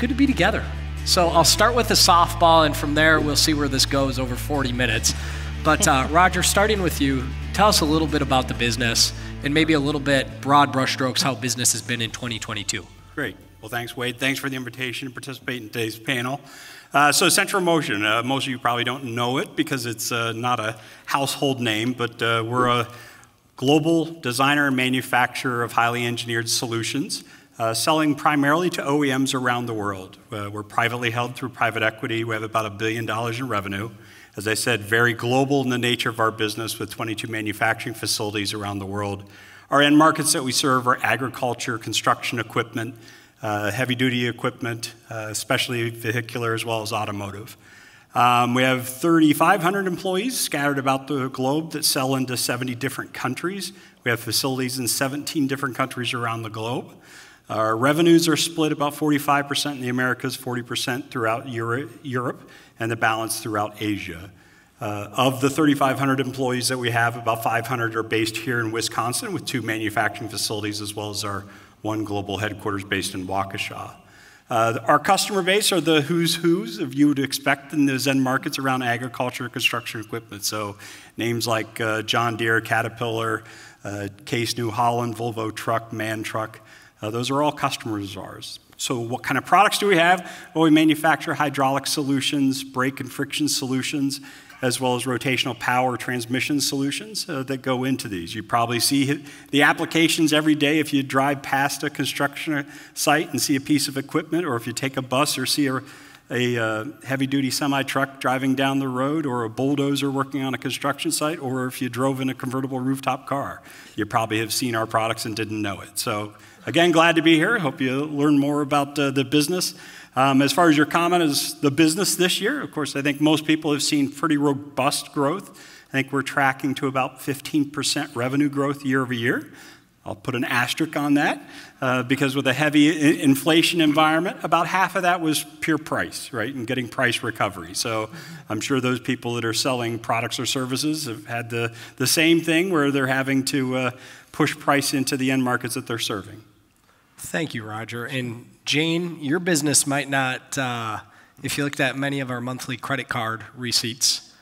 good to be together. So I'll start with a softball, and from there we'll see where this goes over 40 minutes. But Roger, starting with you, tell us a little bit about the business and maybe a little bit broad brushstrokes how business has been in 2022. Great. Well, thanks, Wade. Thanks for the invitation to participate in today's panel. So Central Motion, most of you probably don't know it because it's not a household name, but we're a global designer and manufacturer of highly engineered solutions, selling primarily to OEMs around the world. We're privately held through private equity. We have about $1 billion in revenue. As I said, very global in the nature of our business with 22 manufacturing facilities around the world. Our end markets that we serve are agriculture, construction equipment, heavy-duty equipment, especially vehicular as well as automotive. We have 3,500 employees scattered about the globe that sell into 70 different countries. We have facilities in 17 different countries around the globe. Our revenues are split about 45% in the Americas, 40% throughout Europe, and the balance throughout Asia. Of the 3,500 employees that we have, about 500 are based here in Wisconsin with 2 manufacturing facilities as well as our 1 global headquarters based in Waukesha. Our customer base are the who's of you would expect in those end markets around agriculture, construction equipment. So names like John Deere, Caterpillar, Case New Holland, Volvo Truck, MAN Truck. Those are all customers of ours. So what kind of products do we have? Well, we manufacture hydraulic solutions, brake and friction solutions, as well as rotational power transmission solutions that go into these. You probably see the applications every day if you drive past a construction site and see a piece of equipment, or if you take a bus or see a heavy-duty semi-truck driving down the road, or a bulldozer working on a construction site, or if you drove in a convertible rooftop car. You probably have seen our products and didn't know it. So again, glad to be here. Hope you learn more about the business. As far as your comment is the business this year, of course, I think most people have seen pretty robust growth. I think we're tracking to about 15% revenue growth year over year. I'll put an asterisk on that because with a heavy inflation environment, about half of that was pure price, right, and getting price recovery. So I'm sure those people that are selling products or services have had the same thing where they're having to push price into the end markets that they're serving. Thank you, Roger. And Jane, your business might not, if you looked at many of our monthly credit card receipts,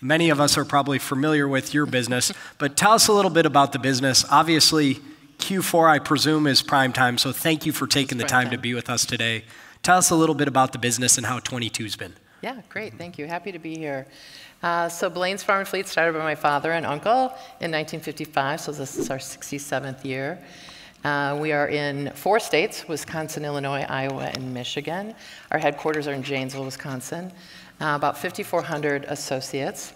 many of us are probably familiar with your business, but tell us a little bit about the business. Obviously, Q4, I presume, is prime time, so thank you for taking the time to be with us today. Tell us a little bit about the business and how 22's been. Yeah, great, thank you. Happy to be here. So Blaine's Farm and Fleet started by my father and uncle in 1955, so this is our 67th year. We are in 4 states, Wisconsin, Illinois, Iowa, and Michigan. Our headquarters are in Janesville, Wisconsin. About 5,400 associates.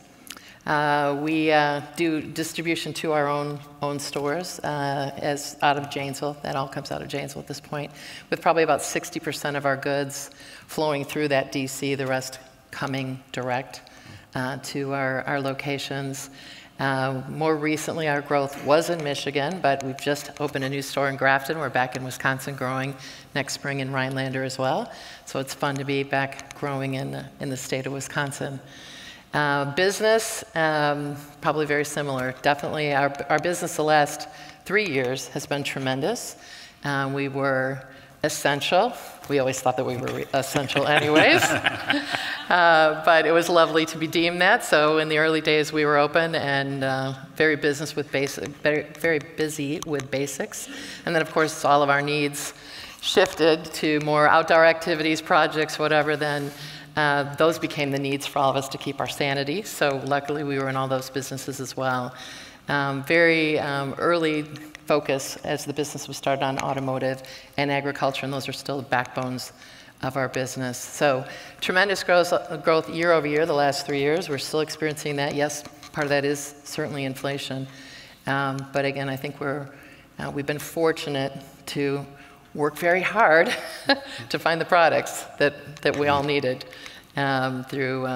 We do distribution to our own stores as out of Janesville. That all comes out of Janesville at this point, with probably about 60% of our goods flowing through that DC, the rest coming direct to our locations. More recently, our growth was in Michigan, but we've just opened a new store in Grafton. We're back in Wisconsin growing next spring in Rhinelander as well. So it's fun to be back growing in the state of Wisconsin. Business, probably very similar. Definitely our business the last 3 years has been tremendous. We were essential. We always thought that we were essential anyways. But it was lovely to be deemed that. So in the early days we were open and very busy with basics. And then of course all of our needs shifted to more outdoor activities, projects, whatever, then those became the needs for all of us to keep our sanity. So luckily we were in all those businesses as well. Very early focus as the business was started on automotive and agriculture, and those are still the backbones of our business. So tremendous growth year over year the last 3 years. We're still experiencing that. Yes, part of that is certainly inflation. But again, I think we've been fortunate to work very hard to find the products that we all needed through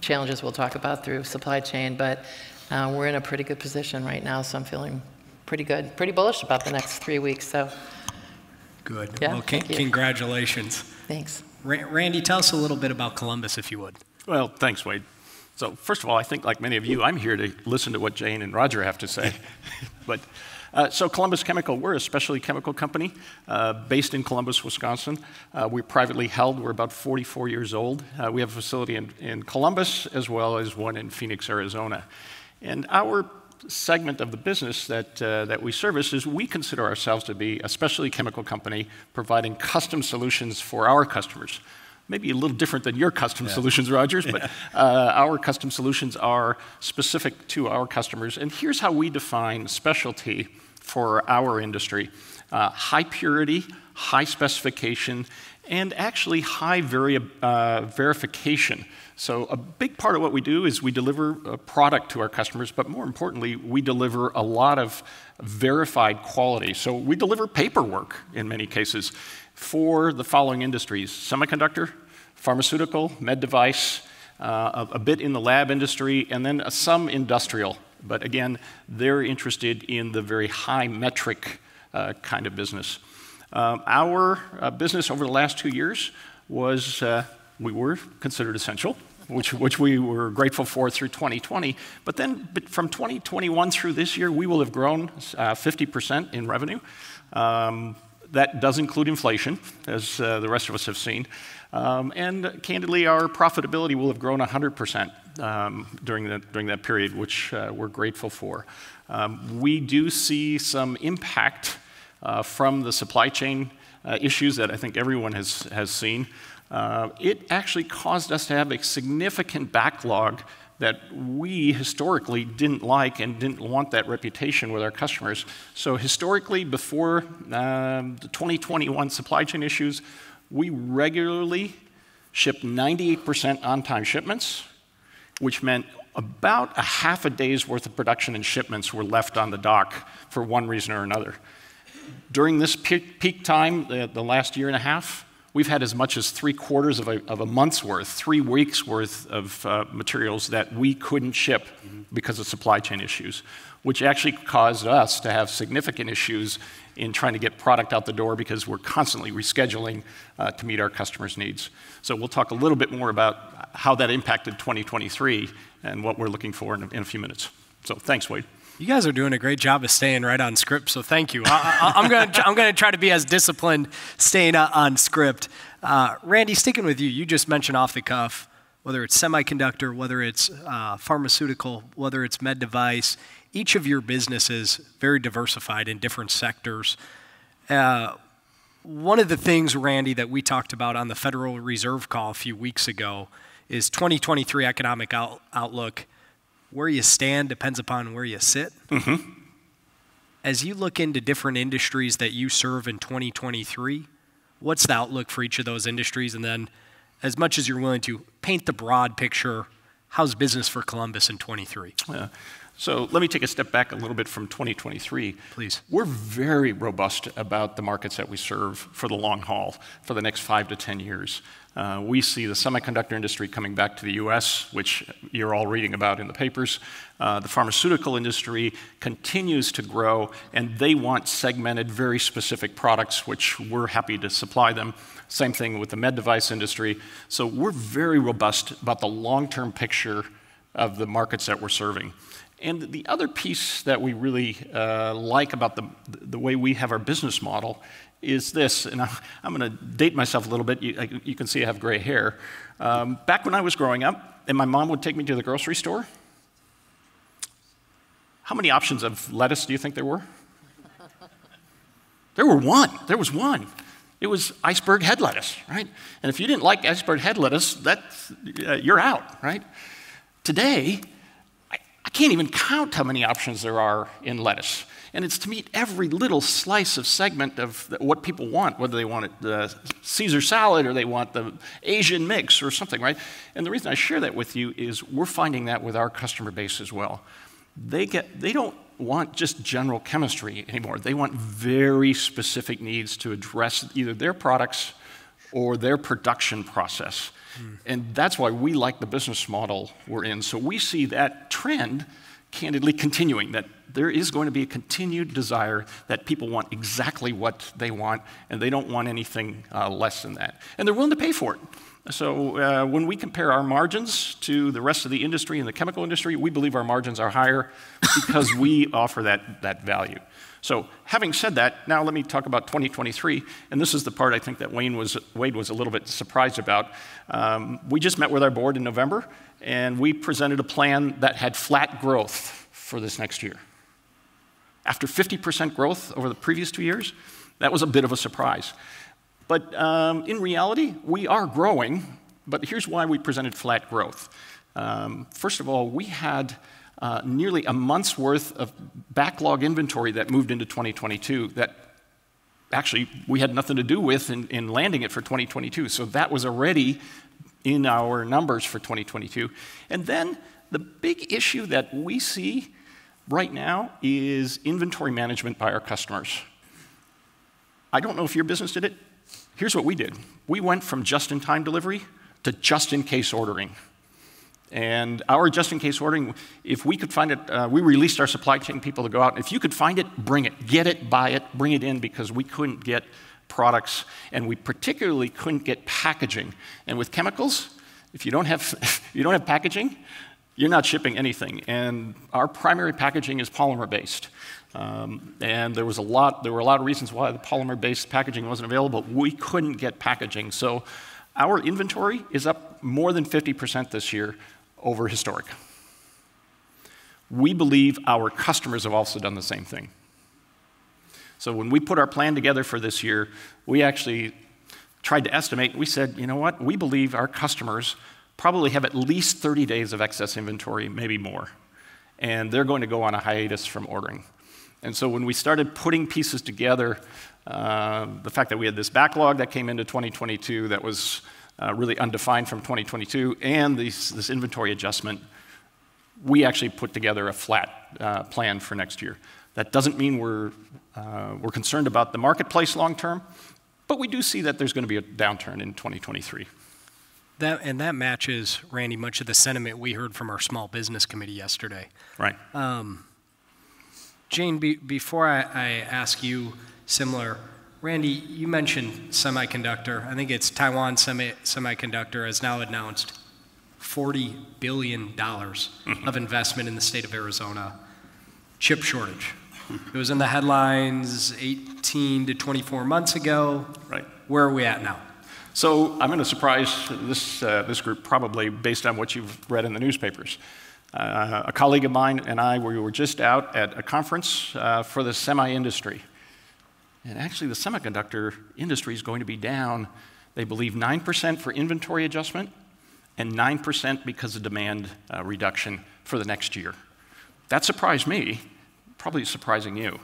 challenges we'll talk about through supply chain. But we're in a pretty good position right now, so I'm feeling pretty good, pretty bullish about the next 3 weeks. So good. Yeah, well, congratulations. Thanks. Randy, tell us a little bit about Columbus, if you would. Well, thanks, Wade. So first of all, I think like many of you, I'm here to listen to what Jane and Roger have to say. But So Columbus Chemical, we're a specialty chemical company based in Columbus, Wisconsin. We're privately held. We're about 44 years old. We have a facility in Columbus as well as one in Phoenix, Arizona. And our segment of the business that we service is we consider ourselves to be a specialty chemical company providing custom solutions for our customers. Maybe a little different than your custom solutions, Rogers, but our custom solutions are specific to our customers. And here's how we define specialty for our industry. High purity, high specification, and actually high verification. So a big part of what we do is we deliver a product to our customers, but more importantly, we deliver a lot of verified quality. So we deliver paperwork in many cases for the following industries: semiconductor, pharmaceutical, med device, a bit in the lab industry, and then some industrial. But again, they're interested in the very high metric kind of business. Our business over the last 2 years was, we were considered essential, which we were grateful for through 2020. But then from 2021 through this year, we will have grown 50% in revenue. That does include inflation, as the rest of us have seen. And candidly, our profitability will have grown 100% during that period, which we're grateful for. We do see some impact from the supply chain issues that I think everyone has seen. It actually caused us to have a significant backlog that we historically didn't like and didn't want that reputation with our customers. So historically, before the 2021 supply chain issues, we regularly shipped 98% on-time shipments, which meant about a half a day's worth of production and shipments were left on the dock for one reason or another. During this peak time, the last year and a half, we've had as much as 3/4 of a month's worth, 3 weeks worth of materials that we couldn't ship because of supply chain issues, which actually caused us to have significant issues in trying to get product out the door because we're constantly rescheduling to meet our customers' needs. So we'll talk a little bit more about how that impacted 2023 and what we're looking for in a few minutes. So thanks, Wade. You guys are doing a great job of staying right on script, so thank you. I'm gonna try to be as disciplined staying on script. Randy, sticking with you, you just mentioned off the cuff, whether it's semiconductor, whether it's pharmaceutical, whether it's med device, each of your businesses very diversified in different sectors. One of the things, Randy, that we talked about on the Federal Reserve call a few weeks ago is 2023 economic outlook. Where you stand depends upon where you sit. Mm-hmm. As you look into different industries that you serve in 2023, what's the outlook for each of those industries? And then, as much as you're willing to paint the broad picture, how's business for Columbus in 23? Yeah. So let me take a step back a little bit from 2023. Please. We're very robust about the markets that we serve for the long haul, for the next 5 to 10 years. We see the semiconductor industry coming back to the US, which you're all reading about in the papers. The pharmaceutical industry continues to grow, and they want segmented, very specific products, which we're happy to supply them. Same thing with the med device industry. So we're very robust about the long-term picture of the markets that we're serving. And the other piece that we really like about the way we have our business model is this, and I'm going to date myself a little bit. You can see I have gray hair. Back when I was growing up, and my mom would take me to the grocery store, how many options of lettuce do you think there were? There was one. It was iceberg head lettuce, right? And if you didn't like iceberg head lettuce, you're out, right? Today, I can't even count how many options there are in lettuce. And it's to meet every little slice of segment of what people want, whether they want it Caesar salad or they want the Asian mix or something, right? And the reason I share that with you is we're finding that with our customer base as well. They don't want just general chemistry anymore. They want very specific needs to address either their products or their production process. And that's why we like the business model we're in. So we see that trend candidly continuing, that there is going to be a continued desire that people want exactly what they want, and they don't want anything less than that. And they're willing to pay for it. So when we compare our margins to the rest of the industry and the chemical industry, we believe our margins are higher because we offer that value. So having said that, now let me talk about 2023, and this is the part I think that Wade was a little bit surprised about. We just met with our board in November, and we presented a plan that had flat growth for this next year. After 50% growth over the previous 2 years, that was a bit of a surprise. But in reality, we are growing, but here's why we presented flat growth. First of all, we had nearly a month's worth of backlog inventory that moved into 2022 that actually we had nothing to do with in landing it for 2022. So that was already in our numbers for 2022. And then the big issue that we see right now is inventory management by our customers. I don't know if your business did it. Here's what we did. We went from just-in-time delivery to just-in-case ordering. And our just-in-case ordering, if we could find it, we released our supply chain people to go out. If you could find it, bring it. Get it, buy it, bring it in, because we couldn't get products, and we particularly couldn't get packaging. And with chemicals, if you don't have packaging, you're not shipping anything. And our primary packaging is polymer-based. And there were a lot of reasons why the polymer-based packaging wasn't available. We couldn't get packaging. So our inventory is up more than 50% this year over historic. We believe our customers have also done the same thing. So when we put our plan together for this year, we actually tried to estimate. We said, you know what? We believe our customers probably have at least 30 days of excess inventory, maybe more. And they're going to go on a hiatus from ordering. And so when we started putting pieces together, the fact that we had this backlog that came into 2022 that was really undefined from 2022, and this inventory adjustment, we actually put together a flat plan for next year. That doesn't mean we're concerned about the marketplace long term, but we do see that there's going to be a downturn in 2023. That matches, Randy, much of the sentiment we heard from our small business committee yesterday. Right. Jane, before I ask you similar, Randy, you mentioned semiconductor. I think it's Taiwan Semiconductor has now announced $40 billion of investment in the state of Arizona. Chip shortage. It was in the headlines 18 to 24 months ago. Right. Where are we at now? So I'm going to surprise this group probably based on what you've read in the newspapers. A colleague of mine and I, we were just out at a conference for the semi-industry. And actually the semiconductor industry is going to be down, they believe 9% for inventory adjustment and 9% because of demand reduction for the next year. That surprised me, probably surprising you.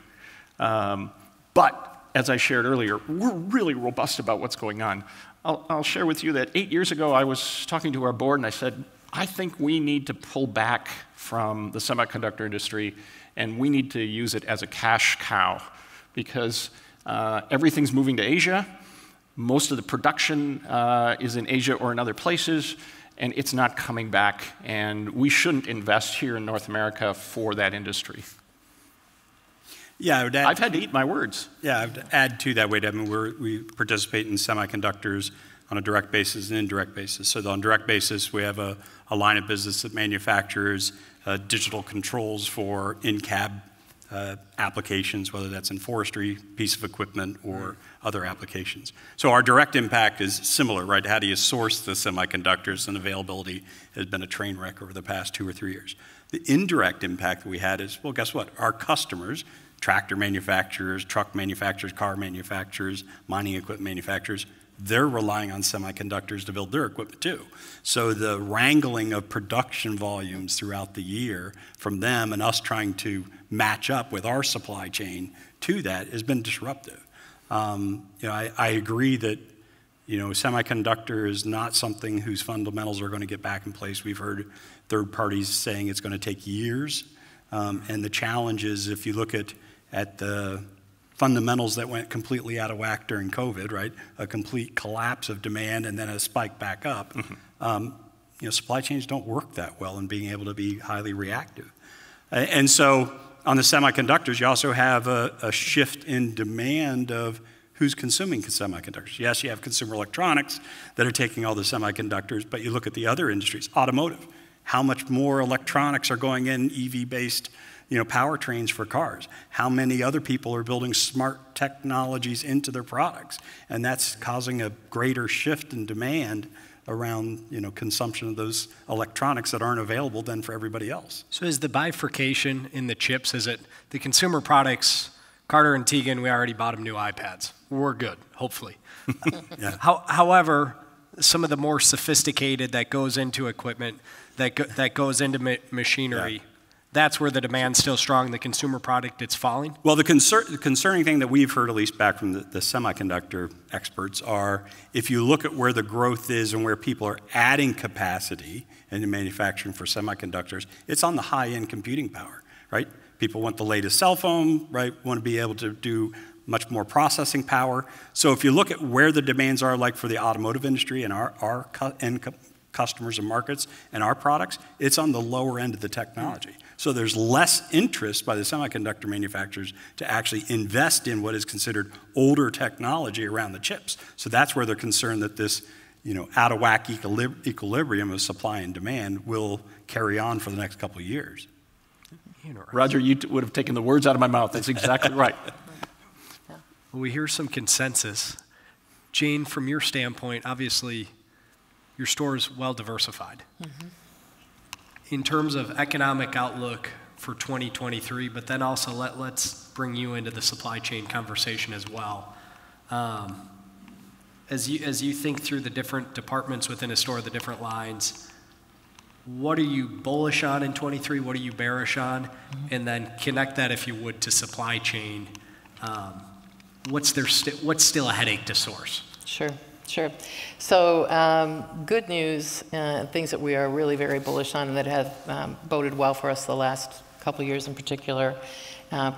But as I shared earlier, we're really robust about what's going on. I'll share with you that 8 years ago I was talking to our board and I said, I think we need to pull back from the semiconductor industry and we need to use it as a cash cow because everything's moving to Asia. Most of the production is in Asia or in other places, and it's not coming back. And we shouldn't invest here in North America for that industry. Yeah, I've had to eat my words. Yeah, I would add to that, Wade. I mean, we participate in semiconductors on a direct basis and indirect basis. So on direct basis, we have a line of business that manufactures digital controls for in-cab applications, whether that's in forestry, piece of equipment, or other applications. So our direct impact is similar, right? How do you source the semiconductors? And availability has been a train wreck over the past 2 or 3 years. The indirect impact that we had is, well, guess what? Our customers, tractor manufacturers, truck manufacturers, car manufacturers, mining equipment manufacturers, they're relying on semiconductors to build their equipment too. So the wrangling of production volumes throughout the year from them and us trying to match up with our supply chain to that has been disruptive. I agree that semiconductor is not something whose fundamentals are going to get back in place. We've heard third parties saying it's going to take years. And the challenge is if you look at the fundamentals that went completely out of whack during COVID, right? A complete collapse of demand and then a spike back up. Mm-hmm. Supply chains don't work that well in being able to be highly reactive. And so on the semiconductors, you also have a shift in demand of who's consuming semiconductors. Yes, you have consumer electronics that are taking all the semiconductors, but you look at the other industries, automotive. How much more electronics are going in, EV-based powertrains for cars. How many other people are building smart technologies into their products? And that's causing a greater shift in demand around consumption of those electronics that aren't available then for everybody else. So is the bifurcation in the chips, is it the consumer products, Carter and Tegan, we already bought them new iPads. We're good, hopefully. Yeah. However, some of the more sophisticated that goes into equipment, that goes into machinery, Yeah. that's where the demand's still strong. The consumer product, it's falling? Well, the concerning thing that we've heard, at least back from the semiconductor experts, are if you look at where the growth is and where people are adding capacity in the manufacturing for semiconductors, it's on the high-end computing power, right? People want the latest cell phone, right? Want to be able to do much more processing power. So if you look at where the demands are, like for the automotive industry and our end customers and markets and our products, it's on the lower end of the technology. So there's less interest by the semiconductor manufacturers to actually invest in what is considered older technology around the chips. So that's where they're concerned that this out of whack equilibrium of supply and demand will carry on for the next couple of years. Roger, you would have taken the words out of my mouth. That's exactly right. Well, we hear some consensus. Jane, from your standpoint, obviously, your store is well diversified. Mm-hmm. In terms of economic outlook for 2023, but then also let's bring you into the supply chain conversation as well. As you think through the different departments within a store, the different lines, what are you bullish on in 23? What are you bearish on? Mm-hmm. And then connect that, if you would, to supply chain. What's still a headache to source? Sure. So good news, things that we are really very bullish on and that have boded well for us the last couple of years in particular,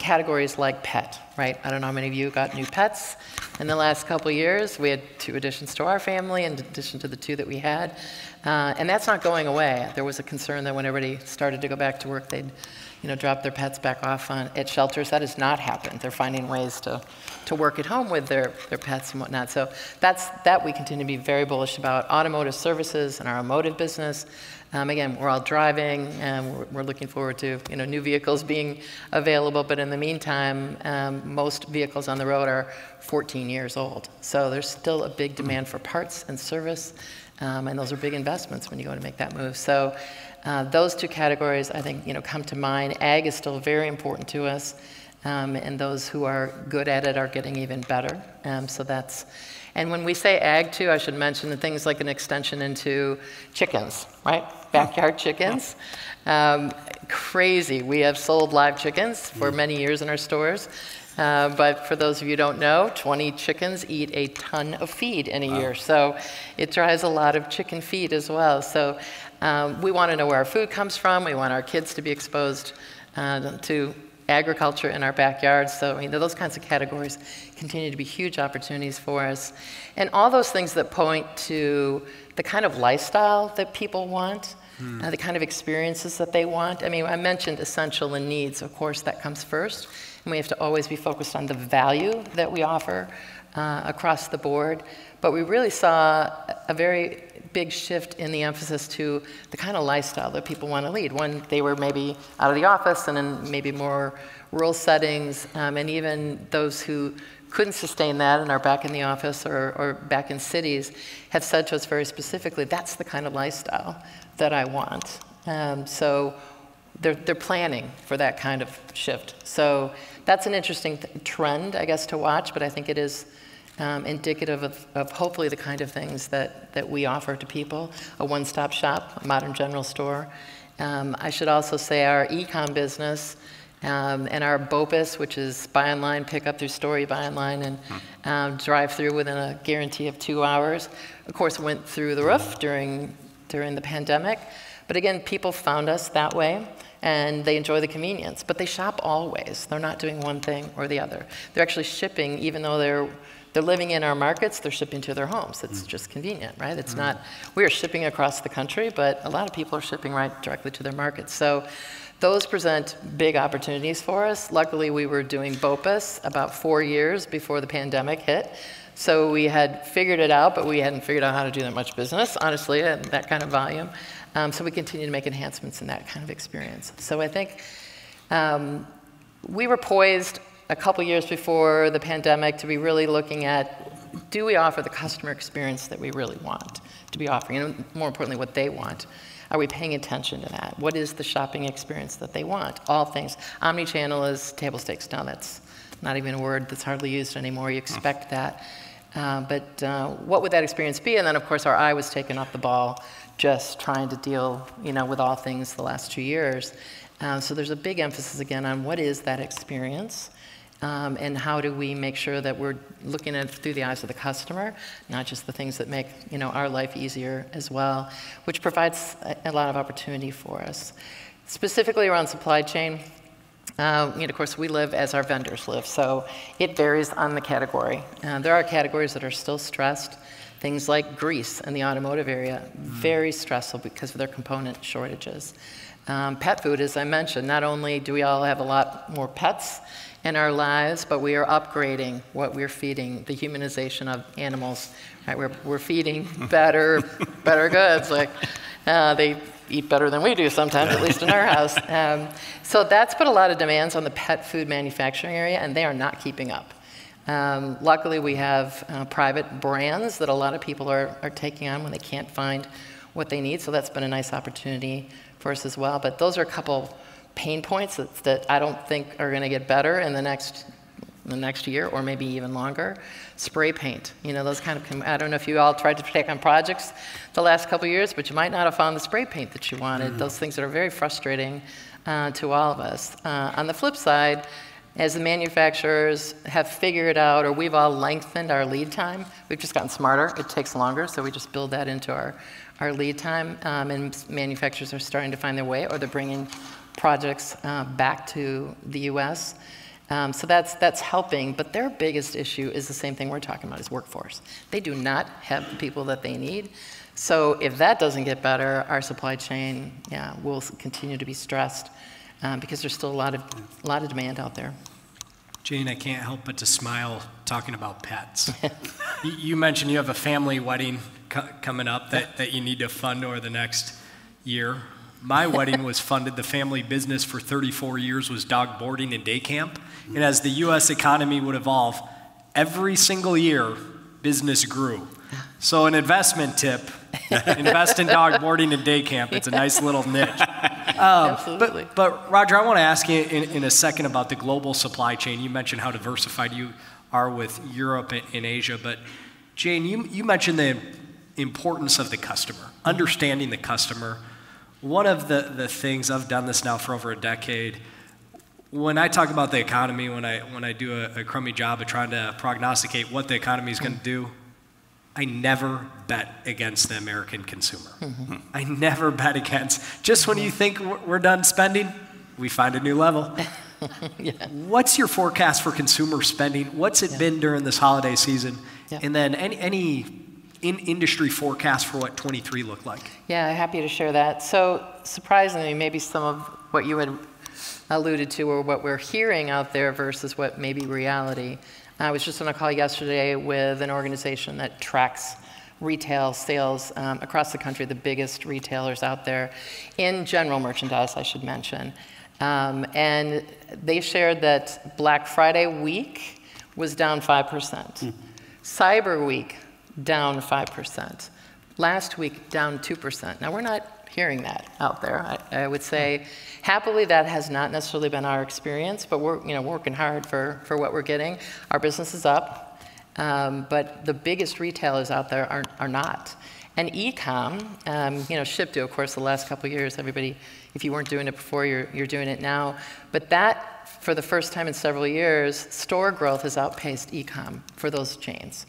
categories like pet, right? I don't know how many of you got new pets in the last couple of years. We had 2 additions to our family in addition to the 2 that we had. And that's not going away. There was a concern that when everybody started to go back to work, they'd drop their pets back off at shelters. That has not happened. They're finding ways to work at home with their pets and whatnot. So that we continue to be very bullish about. Automotive services and our automotive business. Again, we're all driving, and we're looking forward to new vehicles being available. But in the meantime, most vehicles on the road are 14 years old. So there's still a big demand for parts and service, and those are big investments when you go to make that move. So those 2 categories, I think, come to mind. Ag is still very important to us, and those who are good at it are getting even better. And when we say ag, too, I should mention the things like an extension into chickens, right? Backyard chickens. Crazy. We have sold live chickens for many years in our stores. But for those of you who don't know, 20 chickens eat a ton of feed in a year. So it drives a lot of chicken feed as well. So we want to know where our food comes from. We want our kids to be exposed to agriculture in our backyards. So those kinds of categories continue to be huge opportunities for us. And all those things that point to the kind of lifestyle that people want, the kind of experiences that they want. I mean, I mentioned essential and needs. Of course, that comes first. And we have to always be focused on the value that we offer across the board. But we really saw a very big shift in the emphasis to the kind of lifestyle that people want to lead. When they were maybe out of the office and in maybe more rural settings, and even those who couldn't sustain that and are back in the office or back in cities have said to us very specifically, that's the kind of lifestyle that I want. So they're planning for that kind of shift. So that's an interesting trend, I guess, to watch, but I think it is indicative of hopefully the kind of things that we offer to people, a one-stop shop, a modern general store. I should also say our e-com business and our BOPUS, which is buy online, pick up through store, you buy online, and drive through within a guarantee of 2 hours, of course, went through the roof during the pandemic. But again, people found us that way, and they enjoy the convenience. But they shop always. They're not doing one thing or the other. They're actually shipping, even though they're living in our markets, they're shipping to their homes. It's just convenient, right? It's not, we are shipping across the country, but a lot of people are shipping right directly to their markets. So those present big opportunities for us. Luckily, we were doing BOPUS about 4 years before the pandemic hit. So we had figured it out, but we hadn't figured out how to do that much business, honestly, at that kind of volume. So we continue to make enhancements in that kind of experience. So I think We were poised a couple years before the pandemic to be really looking at, do we offer the customer experience that we really want to be offering, and more importantly, what they want? Are we paying attention to that? What is the shopping experience that they want? All things. Omnichannel is table stakes now. That's not even a word that's hardly used anymore. You expect that. But what would that experience be? And then, of course, our eye was taken off the ball, just trying to deal, with all things the last 2 years. So there's a big emphasis again on what is that experience, and how do we make sure that we're looking at it through the eyes of the customer, not just the things that make our life easier as well, which provides a lot of opportunity for us. Specifically around supply chain, of course, we live as our vendors live, so it varies on the category. There are categories that are still stressed. Things like grease in the automotive area, very stressful because of their component shortages. Pet food, as I mentioned, not only do we all have a lot more pets in our lives, but we are upgrading what we're feeding, the humanization of animals. Right? We're feeding better goods. Like they eat better than we do sometimes, at least in our house. So that's put a lot of demands on the pet food manufacturing area, and they are not keeping up. Luckily, we have private brands that a lot of people are taking on when they can't find what they need, so that's been a nice opportunity for us as well. But those are a couple pain points that I don't think are going to get better in the next year or maybe even longer. Spray paint, those kind of, I don't know if you all tried to take on projects the last couple of years, but you might not have found the spray paint that you wanted. Those things that are very frustrating to all of us. On the flip side, as the manufacturers have figured out, or we've all lengthened our lead time, we've just gotten smarter. It takes longer, so we just build that into our lead time, and manufacturers are starting to find their way, or they're bringing projects back to the U.S. So that's helping, but their biggest issue is the same thing we're talking about, is workforce. They do not have the people that they need. So if that doesn't get better, our supply chain will continue to be stressed because there's still a lot of demand out there. Jane, I can't help but to smile talking about pets. You mentioned you have a family wedding coming up that you need to fund over the next year. My wedding was funded. The family business for 34 years was dog boarding and day camp. And as the U.S. economy would evolve, every single year, business grew. So an investment tip, invest in dog boarding and day camp. It's a nice little niche. Absolutely. But Roger, I want to ask you in a second about the global supply chain. You mentioned how diversified you are with Europe and Asia. But Jane, you mentioned the importance of the customer, understanding the customer. One of the things, I've done this now for over a decade, when I talk about the economy, when I do a crummy job of trying to prognosticate what the economy is going to do, I never bet against the American consumer. I never bet against. Just when you think we're done spending, we find a new level. Yeah. What's your forecast for consumer spending? What's it been during this holiday season? Yeah. And then any industry forecast for what 23 looked like? Yeah, happy to share that. So surprisingly, maybe some of what you had alluded to or what we're hearing out there versus what may be reality. I was just on a call yesterday with an organization that tracks retail sales across the country, the biggest retailers out there, in general merchandise, I should mention. And they shared that Black Friday week was down 5%. Cyber Week, down 5%. Last week, down 2%. Now, we're not hearing that out there. I would say, happily, that has not necessarily been our experience, but we're working hard for what we're getting. Our business is up, but the biggest retailers out there are not. And e-com, Ship to, of course, the last couple of years, everybody, if you weren't doing it before, you're doing it now. But that, for the first time in several years, store growth has outpaced e-com for those chains.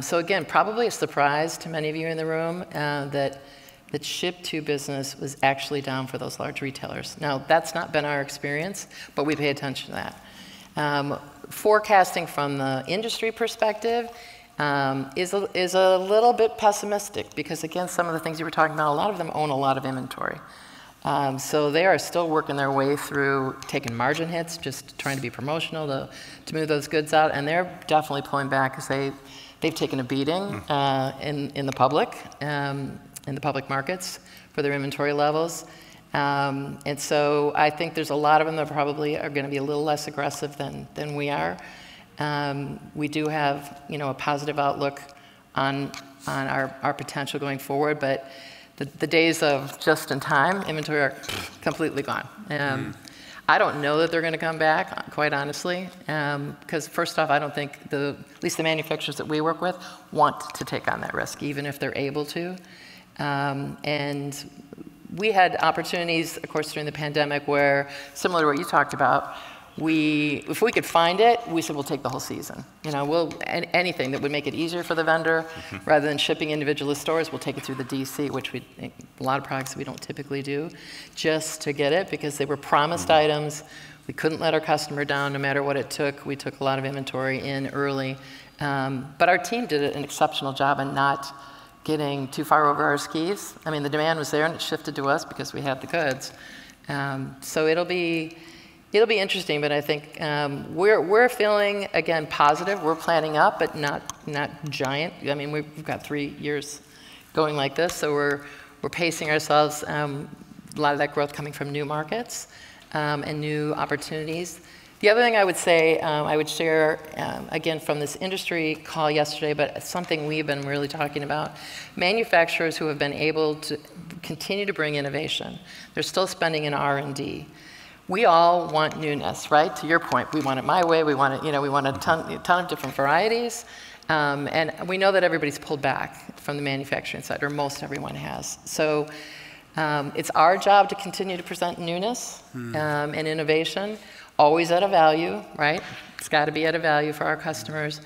So again, probably a surprise to many of you in the room that Ship-to business was actually down for those large retailers. Now, that's not been our experience, but we pay attention to that. Forecasting from the industry perspective is a little bit pessimistic because, again, some of the things you were talking about, a lot of them own a lot of inventory. So they are still working their way through taking margin hits, just trying to be promotional to move those goods out, and they're definitely pulling back because they've taken a beating in the public markets for their inventory levels. And so I think there's a lot of them that probably are going to be a little less aggressive than we are. We do have, a positive outlook on our potential going forward, but the days of just-in-time inventory are completely gone. I don't know that they're going to come back, quite honestly, because first off, I don't think at least the manufacturers that we work with want to take on that risk, even if they're able to. And we had opportunities, of course, during the pandemic where, similar to what you talked about, if we could find it, we said we'll take the whole season. Anything that would make it easier for the vendor, rather than shipping individual stores, we'll take it through the DC, which a lot of products we don't typically do, just to get it because they were promised items. We couldn't let our customer down no matter what it took. We took a lot of inventory in early. But our team did an exceptional job in not getting too far over our skis. I mean, the demand was there and it shifted to us because we had the goods. So it'll be interesting, but I think we're feeling, again, positive. We're planning up, but not giant. I mean, we've got 3 years going like this, so we're pacing ourselves. A lot of that growth coming from new markets and new opportunities. The other thing I would say, I would share, again, from this industry call yesterday, but something we've been really talking about, manufacturers who have been able to continue to bring innovation. They're still spending in R&D. We all want newness, right? To your point, we want it my way. We want it, we want a ton of different varieties. And we know that everybody's pulled back from the manufacturing side, or most everyone has. So it's our job to continue to present newness and innovation, always at a value, right? It's got to be at a value for our customers.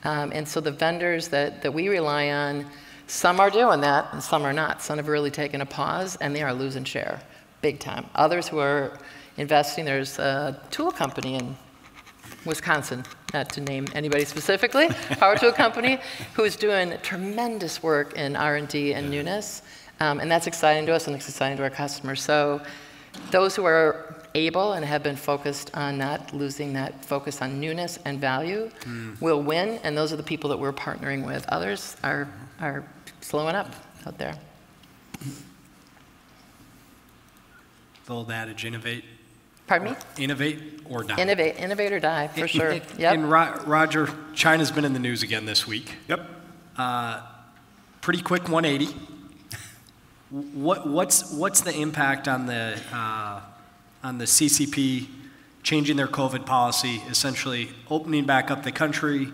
And so the vendors that we rely on, some are doing that and some are not. Some have really taken a pause and they are losing share, big time. Others who are investing, there's a tool company in Wisconsin, not to name anybody specifically, power tool company, who's doing tremendous work in R&D and newness. And that's exciting to us and it's exciting to our customers. So those who are able and have been focused on not losing that focus on newness and value will win, and those are the people that we're partnering with. Others are slowing up out there. The old adage, innovate. Pardon me? Innovate or die. Innovate or die, for sure. Yep. And Roger, China's been in the news again this week. Yep. Pretty quick 180. What's the impact on the CCP changing their COVID policy, essentially opening back up the country?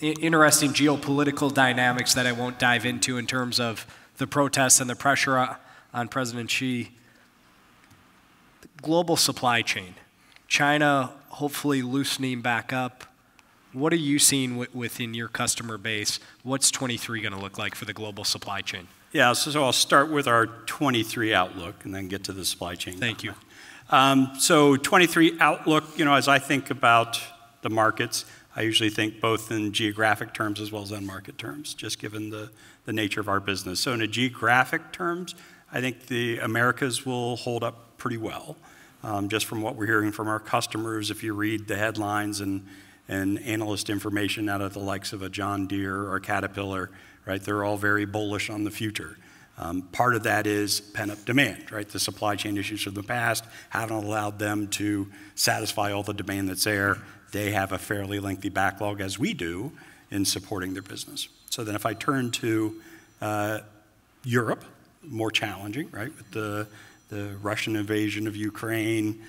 Interesting geopolitical dynamics that I won't dive into in terms of the protests and the pressure on President Xi. Global supply chain, China hopefully loosening back up. What are you seeing within your customer base? What's 23 going to look like for the global supply chain? Yeah, so I'll start with our 23 outlook and then get to the supply chain. Thank you. So 23 outlook, as I think about the markets, I usually think both in geographic terms as well as end market terms, just given the nature of our business. So in a geographic terms, I think the Americas will hold up pretty well. Just from what we're hearing from our customers, if you read the headlines and analyst information out of the likes of a John Deere or Caterpillar, right, they're all very bullish on the future. Part of that is pent-up demand, right? The supply chain issues of the past haven't allowed them to satisfy all the demand that's there. They have a fairly lengthy backlog, as we do, in supporting their business. So then if I turn to Europe, more challenging, right, with the Russian invasion of Ukraine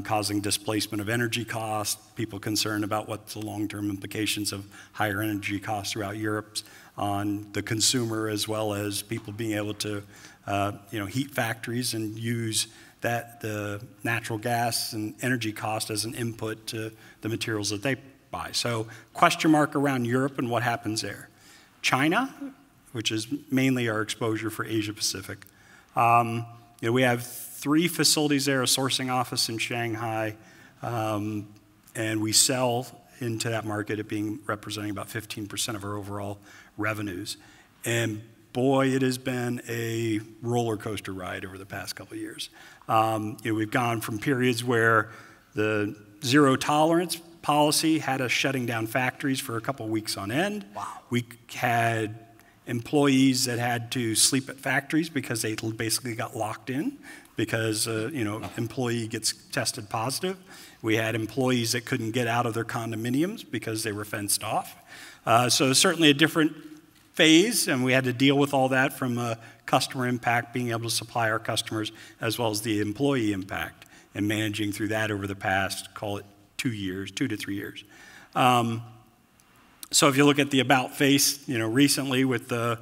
causing displacement of energy costs, people concerned about what the long-term implications of higher energy costs throughout Europe on the consumer, as well as people being able to heat factories and use the natural gas and energy cost as an input to the materials that they buy. So question mark around Europe and what happens there. China, which is mainly our exposure for Asia Pacific. We have 3 facilities there, a sourcing office in Shanghai, and we sell into that market at representing about 15% of our overall revenues. And boy, it has been a roller coaster ride over the past couple of years. We've gone from periods where the zero tolerance policy had us shutting down factories for a couple of weeks on end. Wow. We had employees that had to sleep at factories because they basically got locked in because, employee gets tested positive. We had employees that couldn't get out of their condominiums because they were fenced off. So certainly a different phase, and we had to deal with all that from a customer impact, being able to supply our customers, as well as the employee impact, and managing through that over the past, call it 2 to 3 years. So if you look at the about face, recently with the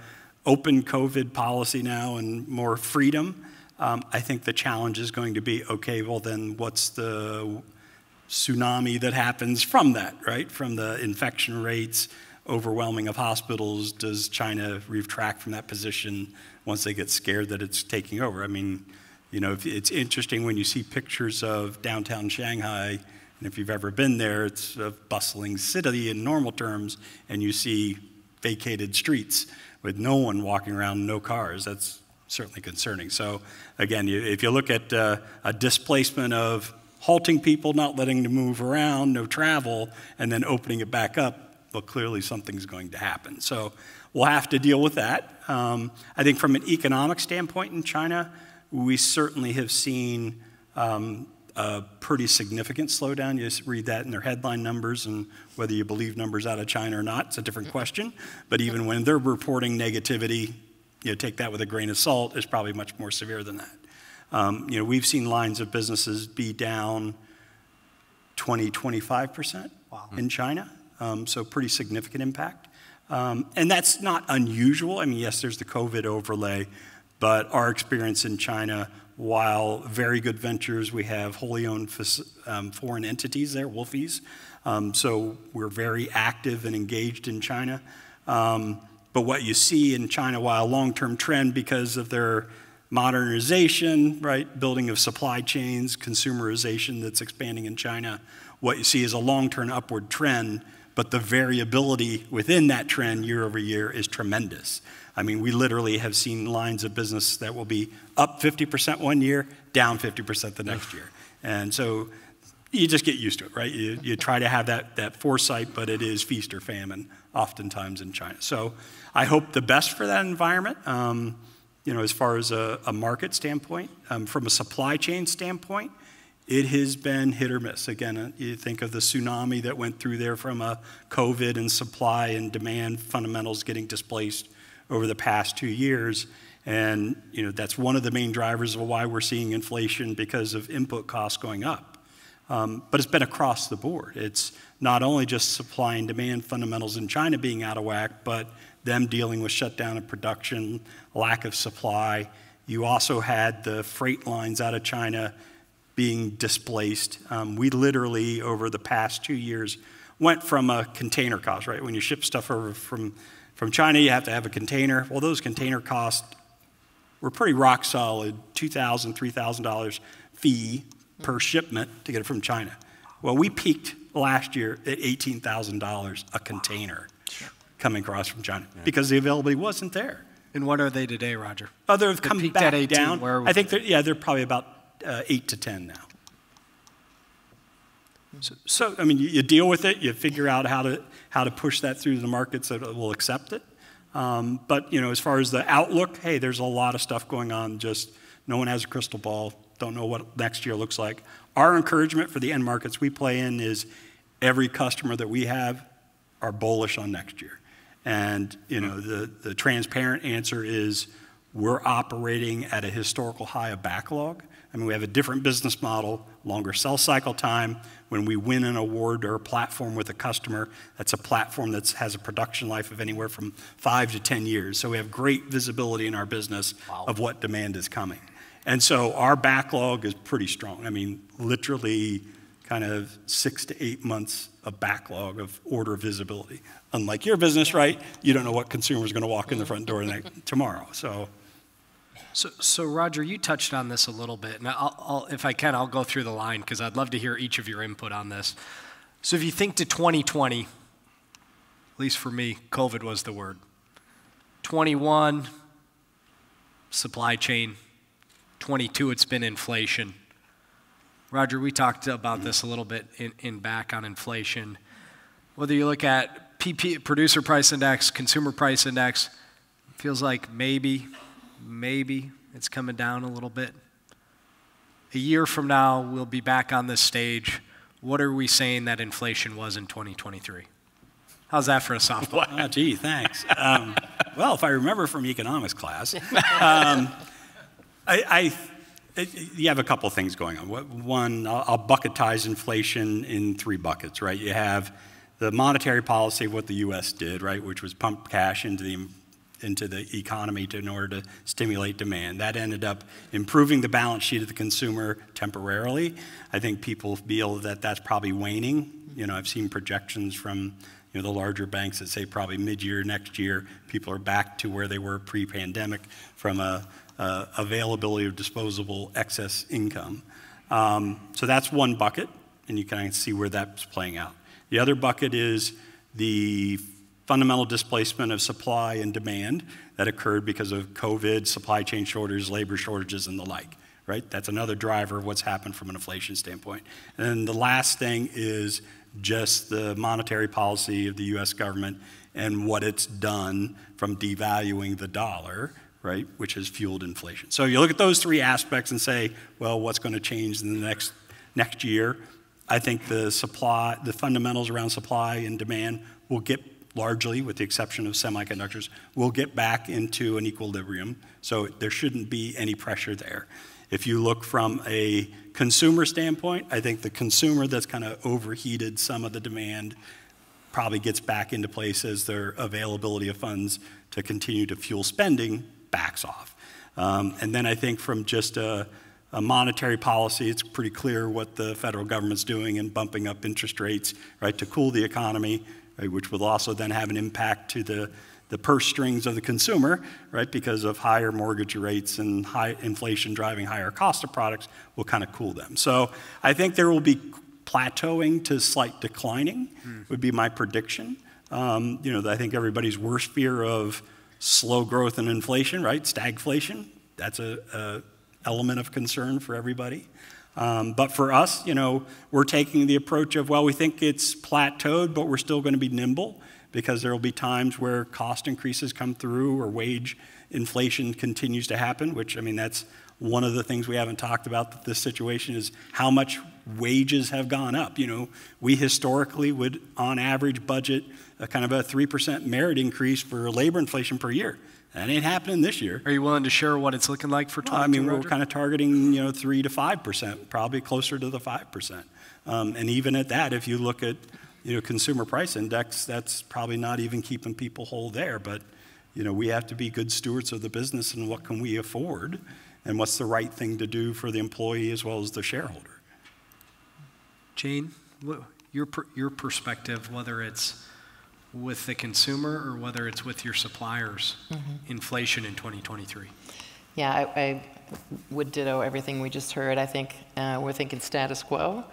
open COVID policy now and more freedom, I think the challenge is going to be, okay, well then what's the tsunami that happens from that, right? From the infection rates, overwhelming of hospitals, does China retract from that position once they get scared that it's taking over? I mean, it's interesting when you see pictures of downtown Shanghai, and if you've ever been there, it's a bustling city in normal terms, and you see vacated streets with no one walking around, no cars. That's certainly concerning. So again, if you look at a displacement of halting people, not letting them move around, no travel, and then opening it back up, well, clearly something's going to happen. So we'll have to deal with that. I think from an economic standpoint in China, we certainly have seen a pretty significant slowdown. You just read that in their headline numbers, and whether you believe numbers out of China or not, it's a different question. But even when they're reporting negativity, take that with a grain of salt, it's probably much more severe than that. We've seen lines of businesses be down 20-25% in China, so pretty significant impact. And that's not unusual. I mean, yes, there's the COVID overlay, but our experience in China, while very good ventures, we have wholly owned foreign entities there, WOFEs. So we're very active and engaged in China. But what you see in China, while a long-term trend because of their modernization, right, building of supply chains, consumerization that's expanding in China, what you see is a long-term upward trend, but the variability within that trend year over year is tremendous. I mean, we literally have seen lines of business that will be up 50% one year, down 50% the next year. And so you just get used to it, right? You try to have that foresight, but it is feast or famine oftentimes in China. So I hope the best for that environment, as far as a market standpoint. From a supply chain standpoint, it has been hit or miss. Again, you think of the tsunami that went through there from a COVID and supply and demand fundamentals getting displaced over the past 2 years. And that's one of the main drivers of why we're seeing inflation because of input costs going up. But it's been across the board. It's not only just supply and demand fundamentals in China being out of whack, but them dealing with shutdown of production, lack of supply. You also had the freight lines out of China being displaced. We literally, over the past 2 years, went from a container cost, right? When you ship stuff over from China, you have to have a container. Well, those container costs were pretty rock solid, $2,000, $3,000 fee per shipment to get it from China. Well, we peaked last year at $18,000 a container coming across from China because the availability wasn't there. And what are they today, Roger? Oh, they've come back at 18, down. Where I think they're probably about 8 to 10 now. So I mean, you deal with it. You figure out how to push that through the markets that will accept it. But as far as the outlook, hey, there's a lot of stuff going on. Just no one has a crystal ball. Don't know what next year looks like. Our encouragement for the end markets we play in is every customer that we have are bullish on next year. And the transparent answer is we're operating at a historical high of backlog. I mean, we have a different business model, longer sell cycle time. When we win an award or a platform with a customer, that's a platform that has a production life of anywhere from 5 to 10 years. So we have great visibility in our business of what demand is coming. And so our backlog is pretty strong. I mean, literally kind of 6 to 8 months of backlog of order visibility. Unlike your business, right? You don't know what consumer is going to walk in the front door tomorrow. So Roger, you touched on this a little bit, and I'll if I can, I'll go through the line because I'd love to hear each of your input on this. So if you think to 2020, at least for me, COVID was the word. 21, supply chain. 22, it's been inflation. Roger, we talked about this a little bit in back on inflation. Whether you look at producer price index, consumer price index, Feels like maybe it's coming down a little bit. A year from now, we'll be back on this stage. What are we saying that inflation was in 2023? How's that for a softball? Wow, gee, thanks. Well, if I remember from economics class, you have a couple things going on. One, I'll bucketize inflation in 3 buckets, right? You have the monetary policy of what the U.S. did, right, which was pump cash into the economy in order to stimulate demand. That ended up improving the balance sheet of the consumer temporarily. I think people feel that that's probably waning. You know, I've seen projections from the larger banks that say probably mid-year next year, people are back to where they were pre-pandemic from a availability of disposable excess income. So that's one bucket, and you kind of see where that's playing out. The other bucket is the fundamental displacement of supply and demand that occurred because of COVID, supply chain shortages, labor shortages, and the like, right? That's another driver of what's happened from an inflation standpoint. And then the last thing is just the monetary policy of the U.S. government and what it's done from devaluing the dollar, right, which has fueled inflation. So you look at those 3 aspects and say, well, what's going to change in the next year? I think the fundamentals around supply and demand will get largely, with the exception of semiconductors, will get back into an equilibrium. So there shouldn't be any pressure there. If you look from a consumer standpoint, I think the consumer that's kind of overheated some of the demand probably gets back into place as their availability of funds to continue to fuel spending backs off. And then I think from just a monetary policy, it's pretty clear what the federal government's doing in bumping up interest rates, right, to cool the economy, right, which will also then have an impact to the purse strings of the consumer, right, because of higher mortgage rates and high inflation driving higher cost of products will kind of cool them. So I think there will be plateauing to slight declining would be my prediction. I think everybody's worst fear of slow growth and inflation, right, stagflation, that's a element of concern for everybody. But for us, we're taking the approach of, well, we think it's plateaued, but we're still going to be nimble, because there will be times where cost increases come through or wage inflation continues to happen, which, I mean, that's one of the things we haven't talked about this situation is how much wages have gone up. We historically would, on average, budget a kind of a 3% merit increase for labor inflation per year. That ain't happening this year. Are you willing to share what it's looking like for 2022? I mean, we're kind of targeting, 3 to 5%, probably closer to the 5%. And even at that, if you look at consumer price index, that's probably not even keeping people whole there. But, we have to be good stewards of the business and what can we afford and what's the right thing to do for the employee as well as the shareholder. Jane, your perspective, whether it's with the consumer or whether it's with your suppliers, inflation in 2023. Yeah, I would ditto everything we just heard. I think we're thinking status quo.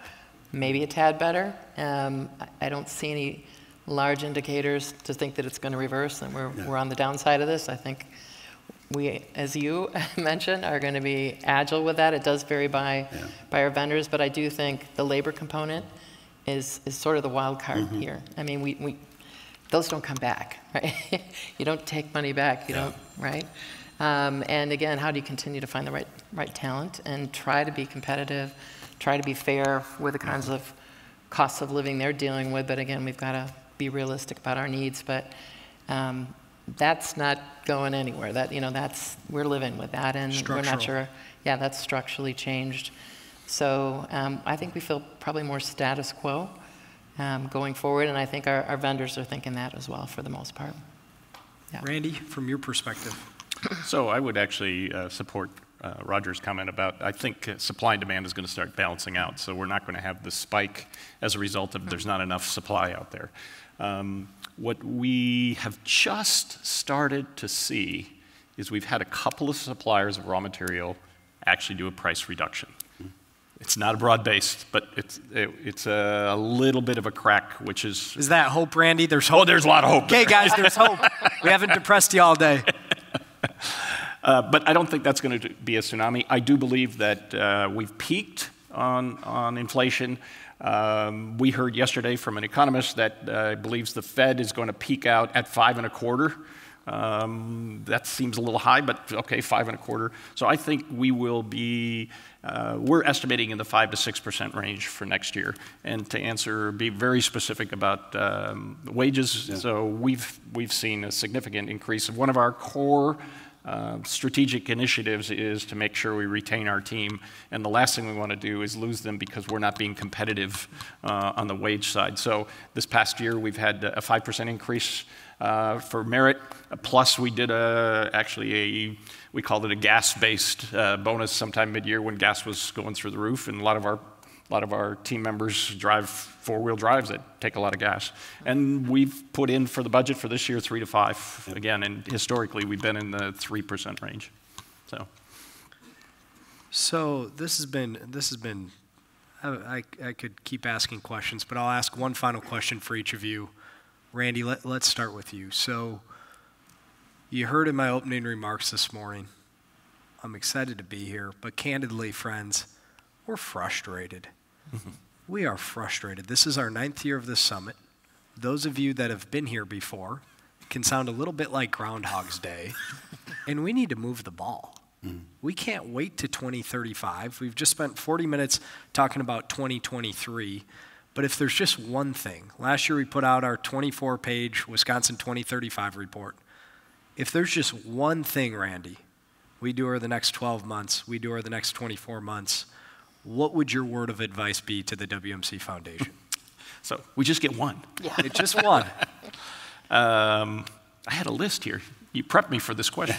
Maybe a tad better. I don't see any large indicators to think that it's going to reverse and we're on the downside of this. I think we, as you mentioned, are going to be agile with that. It does vary by our vendors, but I do think the labor component is sort of the wild card here. I mean, we those don't come back, right? You don't take money back, you don't, right? And again, how do you continue to find the right talent and try to be competitive, try to be fair with the kinds of costs of living they're dealing with, but again, we've got to be realistic about our needs, but that's not going anywhere. We're living with that, and we're not sure, that's structurally changed. So I think we feel probably more status quo going forward, and I think our vendors are thinking that as well for the most part. Yeah. Randy, from your perspective. So I would actually support Roger's comment about, I think supply and demand is going to start balancing out. So we're not going to have the spike as a result of there's not enough supply out there. What we have just started to see is we've had a couple of suppliers of raw material actually do a price reduction. It's not a broad-based, but it's a little bit of a crack, which is... Is that hope, Randy? There's hope. Oh, there's a lot of hope. Okay, guys, there's hope. We haven't depressed you all day. But I don't think that's going to be a tsunami. I do believe that we've peaked on inflation. We heard yesterday from an economist that believes the Fed is going to peak out at 5.25 That seems a little high, but okay, 5.25. So I think we will be, we're estimating in the 5 to 6% range for next year. And to answer, be very specific about wages. So we've seen a significant increase. One of our core strategic initiatives is to make sure we retain our team, and the last thing we want to do is lose them because we're not being competitive on the wage side. So this past year we've had a 5% increase for merit, plus we did we called it a gas-based bonus sometime mid-year when gas was going through the roof, and a lot of our team members drive four-wheel drives that take a lot of gas. And we've put in for the budget for this year 3 to 5 again, and historically we've been in the 3% range. So this has been. I could keep asking questions, but I'll ask one final question for each of you. Randy, let's start with you. So you heard in my opening remarks this morning, I'm excited to be here, but candidly, friends, we're frustrated. We are frustrated. This is our 9th year of this summit. Those of you that have been here before can sound a little bit like Groundhog's Day, and we need to move the ball. We can't wait to 2035. We've just spent 40 minutes talking about 2023, but if there's just one thing, last year we put out our 24-page Wisconsin 2035 report. If there's just one thing, Randy, we do over the next 12 months, we do over the next 24 months, what would your word of advice be to the WMC Foundation? So we just get one. Yeah. It's just one. I had a list here. You prepped me for this question.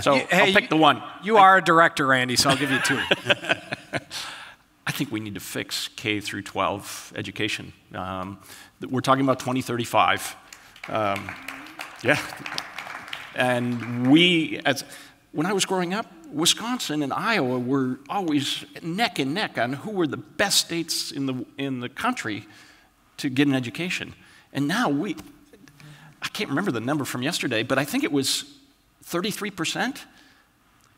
So Hey, I'll pick the one. You are a director, Randy, so I'll give you 2. I think we need to fix K through 12 education. We're talking about 2035. Yeah. And when I was growing up, Wisconsin and Iowa were always neck and neck on who were the best states in the country to get an education. And now I can't remember the number from yesterday, but I think it was 33%.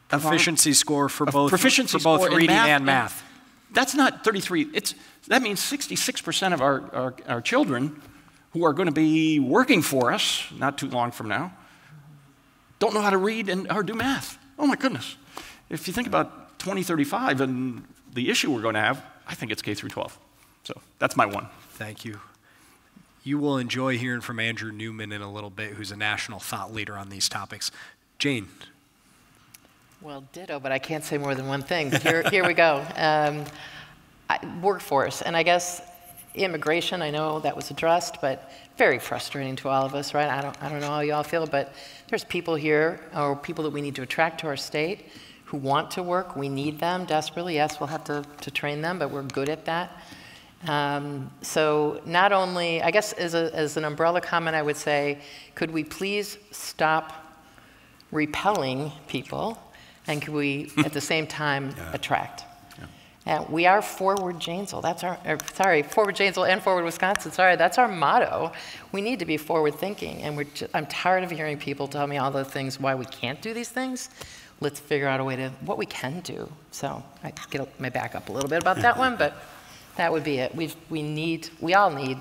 Proficiency score for both score in reading and math. That's not 33. That means 66% of our children who are going to be working for us not too long from now don't know how to read or do math. Oh my goodness. If you think about 2035 and the issue we're going to have, I think it's K through 12. So that's my one. Thank you. You will enjoy hearing from Andrew Newman in a little bit, who's a national thought leader on these topics. Jane. Well, ditto, but I can't say more than one thing. Here we go. Workforce, and I guess immigration, I know that was addressed, but very frustrating to all of us, right? I don't know how you all feel, but there's people here, or people that we need to attract to our state who want to work. We need them desperately. Yes, we'll have to train them, but we're good at that. So not only, I guess as an umbrella comment, I would say, could we please stop repelling people, and could we, at the same time, attract? We are Forward Janesville. Forward Janesville and Forward Wisconsin. That's our motto. We need to be forward thinking, and I'm tired of hearing people tell me all the things why we can't do these things. Let's figure out a way to what we can do. So I get my back up a little bit about that one, but that would be it. We all need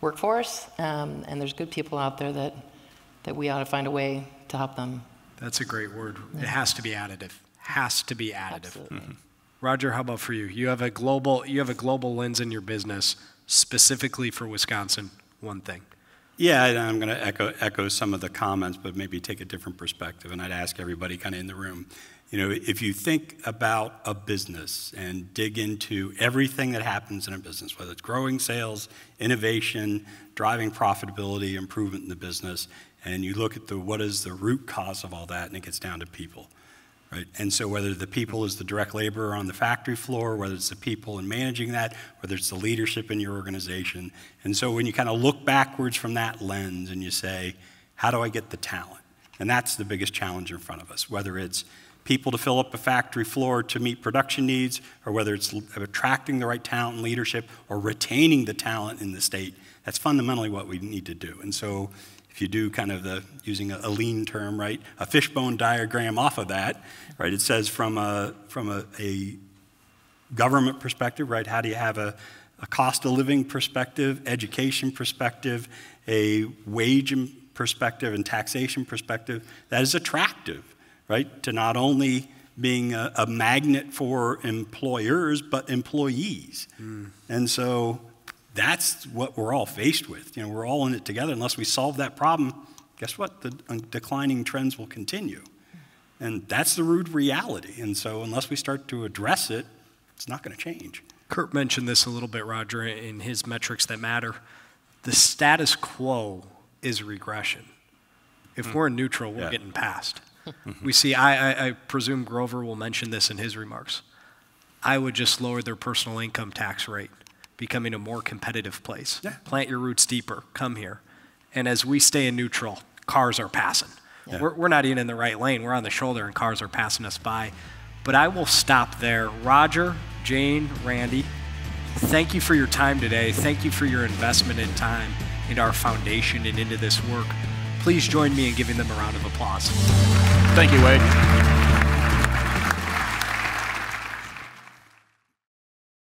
workforce, and there's good people out there that we ought to find a way to help them. That's a great word. It has to be additive. Has to be additive. Absolutely. Mm-hmm. Roger, how about for you? You have a global lens in your business specifically for Wisconsin. One thing. Yeah, I'm going to echo some of the comments, but maybe take a different perspective. And I'd ask everybody kind of in the room, if you think about a business and dig into everything that happens in a business, whether it's growing sales, innovation, driving profitability, improvement in the business, and you look at what is the root cause of all that, and it gets down to people. Right? And so whether the people is the direct laborer on the factory floor, whether it's the people in managing that, whether it's the leadership in your organization. And so when you kind of look backwards from that lens and you say, how do I get the talent? And that's the biggest challenge in front of us, whether it's people to fill up a factory floor to meet production needs, or whether it's attracting the right talent and leadership, or retaining the talent in the state. That's fundamentally what we need to do. And so if you do kind of using a lean term, right, a fishbone diagram off of that, right, it says from a government perspective, right, how do you have a cost of living perspective, education perspective, a wage perspective and taxation perspective, that is attractive, right? To not only being a magnet for employers, but employees. And so that's what we're all faced with. You know, we're all in it together. Unless we solve that problem, guess what? The declining trends will continue. And that's the rude reality. And so unless we start to address it, it's not going to change. Kurt mentioned this a little bit, Roger, in his metrics that matter. The status quo is regression. If we're in neutral, we're getting past. We see, I presume Grover will mention this in his remarks. Iowa just lowered their personal income tax rate, becoming a more competitive place. Yeah. Plant your roots deeper, come here. And as we stay in neutral, cars are passing. Yeah. We're not even in the right lane. We're on the shoulder and cars are passing us by. But I will stop there. Roger, Jane, Randy, thank you for your time today. Thank you for your investment in time into our foundation and into this work. Please join me in giving them a round of applause. Thank you, Wade.